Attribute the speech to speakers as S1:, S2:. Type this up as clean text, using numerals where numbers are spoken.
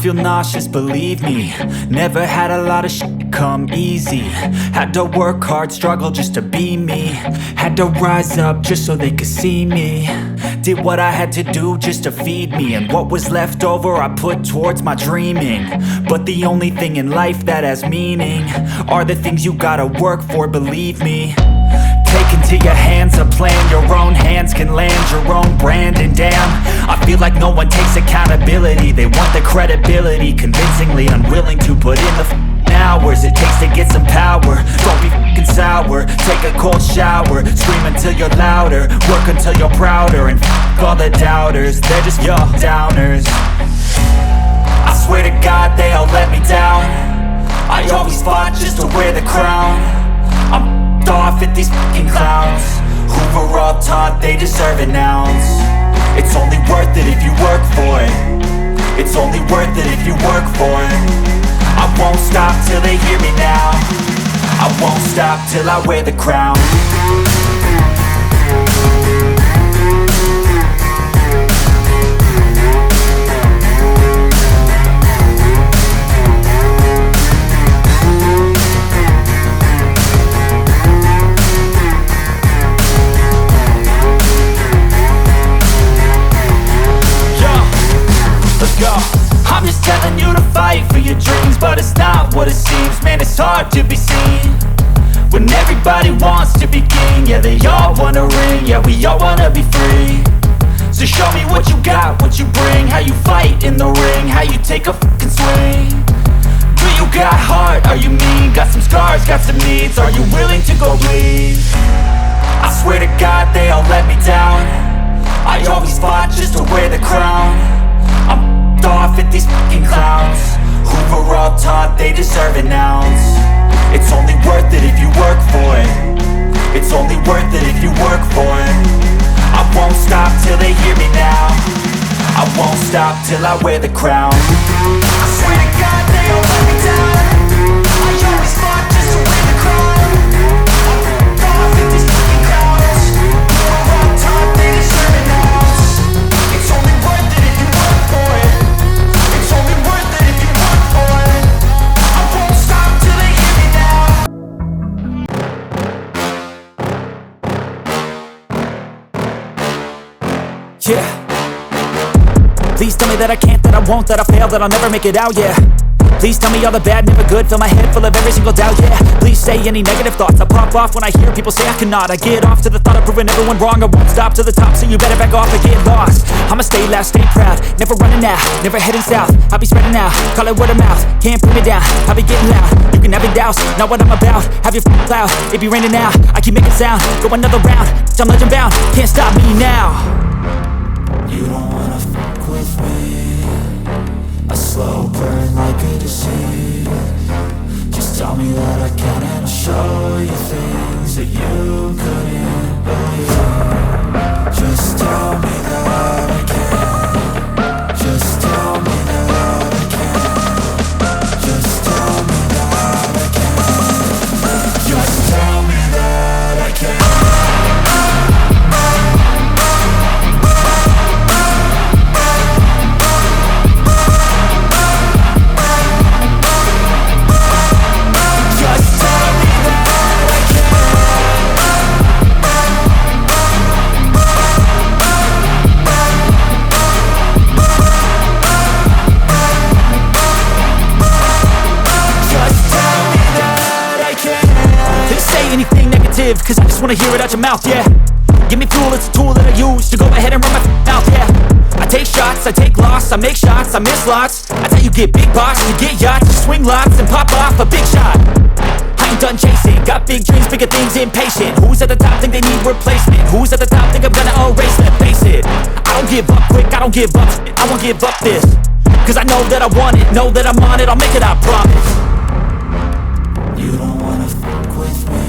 S1: feel nauseous, believe me. Never had a lot of shit come easy. Had to work hard, struggle just to be me. Had to rise up just so they could see me. Did what I had to do just to feed me, and what was left over I put towards my dreaming. But the only thing in life that has meaning are the things you gotta work for, believe me. Take into your hands a plan, your own hands can land your own brand. And damn, I feel like no one takes accountability. They want the credibility, convincingly unwilling to put in the hours it takes to get some power. Don't be f***ing sour, take a cold shower. Scream until you're louder, work until you're prouder. And f*** all the doubters, they're just your downers. I swear to God they all let me down. I always fought just to wear the crown. I'm off at these fucking clowns who were all taught they deserve an ounce. It's only worth it if you work for it. It's only worth it if you work for it. I won't stop till they hear me now. I won't stop till I wear the crown. I'm just telling you to fight for your dreams, but it's not what it seems. Man, it's hard to be seen when everybody wants to be king. Yeah, they all wanna ring, yeah, we all wanna be free. So show me what you got, what you bring, how you fight in the ring, how you take a fucking swing. Do you got heart, are you mean? Got some scars, got some needs, are you willing to go bleed? I swear to God they all let me down. I always fought just to wear the crown. I'm off at these fucking clowns who were all taught they deserve an ounce. It's only worth it if you work for it. It's only worth it if you work for it. I won't stop till they hear me now. I won't stop till I wear the crown. I swear to God they all let me down. I always fought just to wear the crown. I'm off at these fucking clowns who were all taught they deserve an ounce. It's only worth it if you work for it. It's only worth it if you work for it. I won't stop till they hear me now. yeah. Please tell me that I can't, that I won't, that I fail, that I'll never make it out, yeah. Please tell me all the bad, never good, fill my head full of every single doubt, yeah. Please say any negative thoughts, I pop off when I hear people say I cannot. I get off to the thought of proving everyone wrong, I won't stop to the top, so you better back off and get lost. I'ma stay loud, stay proud, never running out, never heading south. I'll be spreading out, call it word of mouth, can't put me down, I'll be getting loud. You can have your doubts, not what I'm about, have your cloud, it be raining now, I keep making sound, go another round, I'm legend bound, can't stop me now.
S2: You don't wanna fuck with me, a slow burn like a disease. Just tell me that I can and I'll show you things that you couldn't believe. Just tell me that I can. Just tell me that I can. Just tell me that I can. Just tell me that I can.
S1: Cause I just wanna hear it out your mouth, yeah. Give me fuel, it's a tool that I use to go ahead and run my mouth, yeah. I take shots, I take loss, I make shots, I miss lots. That's how you get big box, you get yachts, you swing lots and pop off a big shot. I ain't done chasing, got big dreams, bigger things, impatient. Who's at the top think they need replacement? Who's at the top think I'm gonna erase them? Face it, I don't give up quick, I don't give up shit, I won't give up this. Cause I know that I want it, know that I'm on it, I'll make it, I promise.
S2: You don't wanna fuck with me,